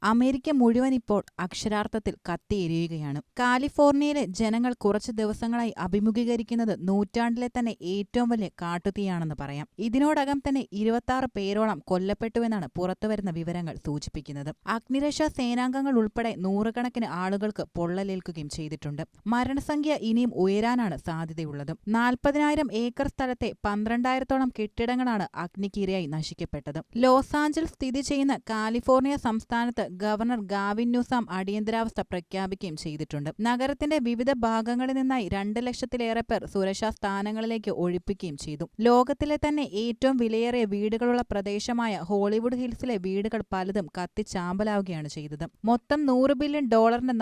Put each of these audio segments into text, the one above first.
America മുഴുവൻ ഇപ്പോൾ അക്ഷരാർത്ഥത്തിൽ കത്തിയെരിയുകയാണ്. കാലിഫോർണിയയിലെ ജനങ്ങൾ കുറച്ചു ദിവസങ്ങളായി അഭിമുഖീകരിക്കുന്നത് നൂറ്റാണ്ടിലെ തന്നെ ഏറ്റവും വലിയ കാട്ടുതീയാണെന്ന് പറയാം. ഇതിനോടകം തന്നെ 26 പേരോളം കൊല്ലപ്പെട്ടുവെന്നാണ് പുറത്തുവരുന്ന വിവരങ്ങൾ സൂചിപ്പിക്കുന്നത്. അഗ്നിരക്ഷാ സേനാംഗങ്ങൾ ഉൾപ്പെടെ നൂറുകണക്കിന് ആളുകൾക്ക് പൊള്ളലേൽക്കുകയും ചെയ്തിട്ടുണ്ട്. മരണസംഖ്യ ഇനിയും ഉയരാനാണ് സാധ്യതയുള്ളത്. 40,000 ഏക്കർ സ്ഥലത്തെ 12,000-ഓളം കെട്ടിടങ്ങളാണ് അഗ്നിക്കിരയായി നശിക്കപ്പെട്ടത്. ലോസ് ആഞ്ചൽസ് സ്ഥിതി ചെയ്യുന്ന കാലിഫോർണിയ സംസ്ഥാനത്ത് ഗവർണർ ഗാവിൻ ന്യൂസാം അടിയന്തരാവസ്ഥ പ്രഖ്യാപിക്കുകയും ചെയ്തിട്ടുണ്ട്. നഗരത്തിന്റെ വിവിധ ഭാഗങ്ങളിൽ നിന്നായി 2 ലക്ഷത്തിലേറെ പേർ സുരക്ഷാ സ്ഥാനങ്ങളിലേക്ക് ഒഴിപ്പിക്കുകയും ചെയ്തു. ലോകത്തിലെ തന്നെ ഏറ്റവും വിലയേറിയ വീടുകളുള്ള പ്രദേശമായ ഹോളിവുഡ് ഹിൽസിലെ വീടുകൾ പലതും കത്തിച്ചാമ്പലാവുകയാണ് ചെയ്തത്. മൊത്തം $100 ബില്യൺ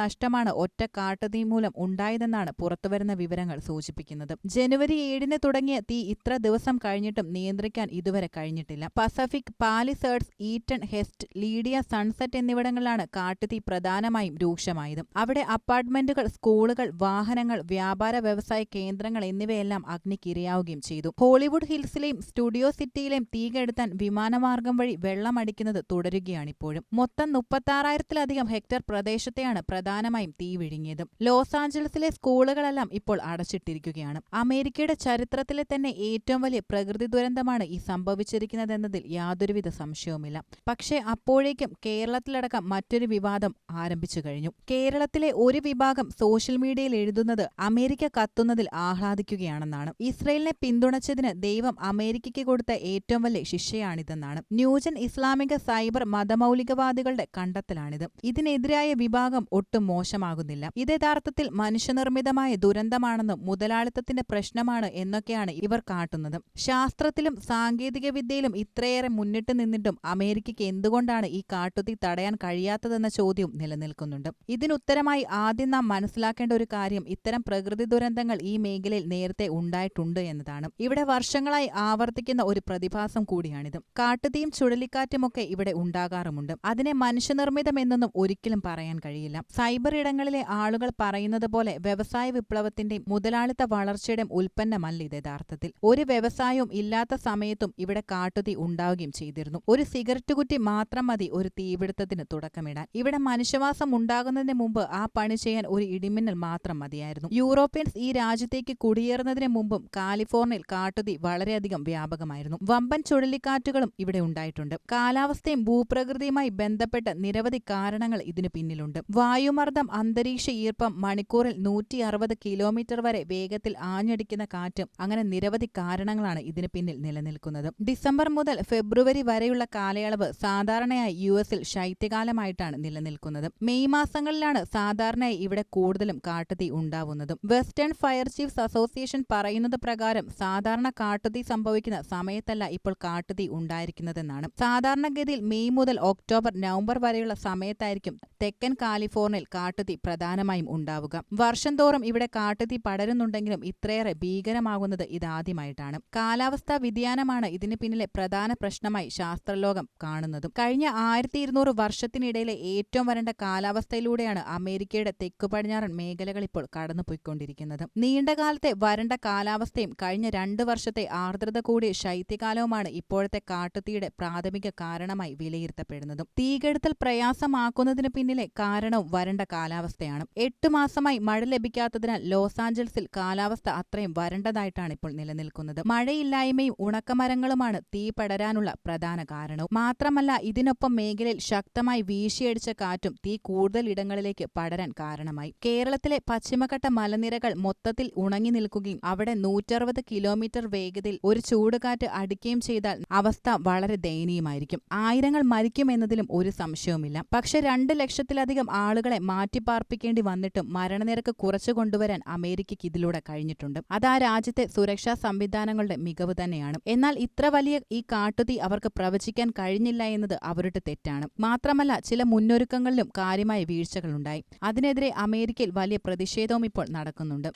നഷ്ടമാണ് ഒറ്റ കാട്ടുതീ മൂലം ഉണ്ടായതെന്നാണ് പുറത്തുവരുന്ന വിവരങ്ങൾ സൂചിപ്പിക്കുന്നത്. ജനുവരി 7-ന് തുടങ്ങിയ തീ ഇത്ര ദിവസം കഴിഞ്ഞിട്ടും നിയന്ത്രിക്കാൻ ഇതുവരെ കഴിഞ്ഞിട്ടില്ല. Pacific Palisades, eaten, Hurst, Lydia, sunset എന്നിവിടങ്ങളിലാണ് കാട്ടുതീ പ്രധാനമായും രൂക്ഷമായത്. അവിടെ അപ്പാർട്ട്മെന്റുകൾ, സ്കൂളുകൾ, വാഹനങ്ങൾ, വ്യാപാര വ്യവസായ കേന്ദ്രങ്ങൾ എന്നിവയെല്ലാം അഗ്നിക്കിരയാവുകയും ചെയ്തു. ഹോളിവുഡ് ഹിൽസിലെയും സ്റ്റുഡിയോ സിറ്റിയിലെയും തീ കെടുത്താൻ വിമാനമാർഗം വഴി വെള്ളമടിക്കുന്നത് തുടരുകയാണിപ്പോഴും. മൊത്തം 36,000-ലധികം ഹെക്ടർ പ്രദേശത്തെയാണ് പ്രധാനമായും തീ വിഴുങ്ങിയത്. ലോസ് ആഞ്ചലസിലെ സ്കൂളുകളെല്ലാം ഇപ്പോൾ അടച്ചിട്ടിരിക്കുകയാണ്. അമേരിക്കയുടെ ചരിത്രത്തിലെ തന്നെ ഏറ്റവും വലിയ പ്രകൃതി ദുരന്തമാണ് ഈ സംഭവിച്ചിരിക്കുന്നതെന്നതിൽ യാതൊരുവിധ സംശയവുമില്ല. പക്ഷേ അപ്പോഴേക്കും കേരളത്തിലടക്കം മറ്റൊരു വിവാദം ആരംഭിച്ചു കഴിഞ്ഞു. കേരളത്തിലെ ഒരു വിഭാഗം സോഷ്യൽ മീഡിയയിൽ എഴുതുന്നത് അമേരിക്ക കത്തുന്നതിൽ ആഹ്ലാദിക്കുകയാണെന്നാണ്. ഇസ്രയേലിനെ പിന്തുണച്ചതിന് ദൈവം അമേരിക്കയ്ക്ക് കൊടുത്ത ഏറ്റവും വലിയ ശിക്ഷയാണിതെന്നാണ്. ന്യൂജൻ ഇസ്ലാമിക സൈബർ മതമൗലികവാദികളുടെ കണ്ടെത്തലാണിത്. ഇതിനെതിരായ വിഭാഗം ഒട്ടും മോശമാകുന്നില്ല. ഇത് യഥാർത്ഥത്തിൽ മനുഷ്യനിർമ്മിതമായ ദുരന്തമാണെന്നും മുതലാളിത്തത്തിന്റെ പ്രശ്നമാണ് എന്നൊക്കെയാണ് ഇവർ കാട്ടുന്നത്. ശാസ്ത്രത്തിലും സാങ്കേതികവിദ്യയിലും ഇത്രയേറെ മുന്നിട്ട് നിന്നിട്ടും അമേരിക്കയ്ക്ക് എന്തുകൊണ്ടാണ് ഈ കാട്ടുതീ തടയാൻ കഴിയാത്തതെന്ന ചോദ്യവും നിലനിൽക്കുന്നുണ്ട്. ഇതിനുത്തരമായി ആദ്യം നാം മനസ്സിലാക്കേണ്ട ഒരു കാര്യം, ഇത്തരം പ്രകൃതി ദുരന്തങ്ങൾ ഈ മേഖലയിൽ നേരത്തെ ഉണ്ടായിട്ടുണ്ട് എന്നതാണ്. ഇവിടെ വർഷങ്ങളായി ആവർത്തിക്കുന്ന ഒരു പ്രതിഭാസം കൂടിയാണിത്. കാട്ടുതീയും ചുഴലിക്കാറ്റുമൊക്കെ ഇവിടെ ഉണ്ടാകാറുമുണ്ട്. അതിനെ മനുഷ്യനിർമ്മിതമെന്നൊന്നും ഒരിക്കലും പറയാൻ കഴിയില്ല. സൈബർ ഇടങ്ങളിലെ ആളുകൾ പറയുന്നത് പോലെ വ്യവസായ വിപ്ലവത്തിന്റെയും മുതലാളിത്ത വളർച്ചയുടെയും ഉൽപ്പന്നമല്ല ഇത് യഥാർത്ഥത്തിൽ. ഒരു വ്യവസായവും ഇല്ലാത്ത സമയത്തും ഇവിടെ കാട്ടുതീ ഉണ്ടാവുകയും ചെയ്തിരുന്നു. ഒരു സിഗരറ്റ് കുറ്റി മാത്രം മതി ഒരു തീപിടുത്തത്തിന് തുടക്കമിടാൻ. ഇവിടെ മനുഷ്യവാസം ഉണ്ടാകുന്നതിന് മുമ്പ് ആ പണി ചെയ്യാൻ ഒരു ഇടിമിന്നൽ മാത്രം മതിയായിരുന്നു. യൂറോപ്യൻസ് ഈ രാജ്യത്തേക്ക് കുടിയേറുന്നതിന് മുമ്പും കാലിഫോർണിയയിൽ കാട്ടുതീ വളരെയധികം വ്യാപകമായിരുന്നു. വമ്പൻ ചുഴലിക്കാറ്റുകളും ഇവിടെ ഉണ്ടായിട്ടുണ്ട്. കാലാവസ്ഥയും ഭൂപ്രകൃതിയുമായി ബന്ധപ്പെട്ട നിരവധി കാരണങ്ങൾ ഇതിനു പിന്നിലുണ്ട്. വായുമർദ്ദം, അന്തരീക്ഷ ഈർപ്പം, മണിക്കൂറിൽ 160 കിലോമീറ്റർ വരെ വേഗത്തിൽ ആഞ്ഞടിക്കുന്ന കാറ്റും, അങ്ങനെ നിരവധി കാരണങ്ങളാണ് ഇതിന് പിന്നിൽ നിലനിൽക്കുന്നത്. ഡിസംബർ മുതൽ ഫെബ്രുവരി വരെയുള്ള കാലയളവ് സാധാരണയായി യുഎസിൽ ശൈത്യകാലമായിട്ടാണ് നിലനിൽക്കുന്നത്. മെയ് മാസങ്ങളിലാണ് സാധാരണയായി ഇവിടെ കൂടുതലും കാട്ടുതീ ഉണ്ടാവുന്നതും. വെസ്റ്റേൺ ഫയർ ചീഫ്സ് അസോസിയേഷൻ പറയുന്നത് പ്രകാരം സാധാരണ കാട്ടുതീ സംഭവിക്കുന്ന സമയത്തല്ല ഇപ്പോൾ കാട്ടുതീ ഉണ്ടായിരിക്കുന്നതെന്നാണ്. സാധാരണഗതിയിൽ മെയ് മുതൽ ഒക്ടോബർ, നവംബർ വരെയുള്ള സമയത്തായിരിക്കും തെക്കൻ കാലിഫോർണിയയിൽ കാട്ടുതീ പ്രധാനമായും ഉണ്ടാവുക. വർഷം തോറും ഇവിടെ കാട്ടുതീ പടരുന്നുണ്ടെങ്കിലും ഇത്രയേറെ ഭീകരമാകുന്നത് ഇതാദ്യമായിട്ടാണ്. കാലാവസ്ഥാ വ്യതിയാനമാണ് ഇതിന് പിന്നിലെ പ്രധാന പ്രശ്നമായി ശാസ്ത്രലോകം കാണുന്നതും. കഴിഞ്ഞ 1200 വർഷത്തിനിടയിലെ ഏറ്റവും വരണ്ട കാലാവസ്ഥയിലൂടെയാണ് അമേരിക്കയുടെ തെക്കു പടിഞ്ഞാറൻ മേഖലകൾ ഇപ്പോൾ കടന്നുപോയിക്കൊണ്ടിരിക്കുന്നത്. നീണ്ടകാലത്തെ വരണ്ട കാലാവസ്ഥയും കഴിഞ്ഞ 2 വർഷത്തെ ആർദ്രത കൂടിയ ശൈത്യകാലവുമാണ് ഇപ്പോഴത്തെ കാട്ടുതീയുടെ പ്രാഥമിക കാരണമായി വിലയിരുത്തപ്പെടുന്നതും. തീകെടുത്തൽ പ്രയാസമാക്കുന്നതിന് പിന്നിലെ കാരണവും വരണ്ട കാലാവസ്ഥയാണ്. 8 മാസമായി മഴ ലഭിക്കാത്തതിനാൽ ലോസ് ആഞ്ചൽസിൽ കാലാവസ്ഥ അത്രയും വരണ്ടതായിട്ടാണ് ഇപ്പോൾ നിലനിൽക്കുന്നത്. മഴയില്ലായ്മയും ഉണക്കമരങ്ങളുമാണ് തീ പടരാനുള്ള പ്രധാന കാരണവും. മാത്രമല്ല ഇതിനൊപ്പം മേഖലയിൽ ശക്തമായി വീശിയടിച്ച കാറ്റും തീ കൂടുതൽ ഇടങ്ങളിലേക്ക് പടരാൻ കാരണമായി. കേരളത്തിലെ പശ്ചിമഘട്ട മലനിരകൾ മൊത്തത്തിൽ ഉണങ്ങി നിൽക്കുകയും അവിടെ 160 കിലോമീറ്റർ വേഗതയിൽ ഒരു ചൂടുകാറ്റ് അടിക്കുകയും ചെയ്താൽ അവസ്ഥ വളരെ ദയനീയമായിരിക്കും. ആയിരങ്ങൾ മരിക്കുമെന്നതിലും ഒരു സംശയവുമില്ല. പക്ഷെ 2 ലക്ഷത്തിലധികം ആളുകളെ മാറ്റിപ്പാർപ്പിക്കേണ്ടി വന്നിട്ടും മരണനിരക്ക് കുറച്ചു കൊണ്ടുവരാൻ അമേരിക്കയ്ക്ക് ഇതിലൂടെ കഴിഞ്ഞിട്ടുണ്ട്. അത് ആ രാജ്യത്തെ സുരക്ഷാ സംവിധാനങ്ങളുടെ മികവ് തന്നെയാണ്. എന്നാൽ ഇത്ര വലിയ ഈ കാട്ടുതീ അവർക്ക് പ്രവചിക്കാൻ കഴിഞ്ഞില്ല എന്നത് അവരുടെ തെറ്റാണ്. മാത്രമല്ല ചില മുന്നൊരുക്കങ്ങളിലും കാര്യമായ വീഴ്ചകളുണ്ടായി. അതിനെതിരെ അമേരിക്കയിൽ വലിയ പ്രതിഷേധവും ഇപ്പോൾ നടക്കുന്നുണ്ട്.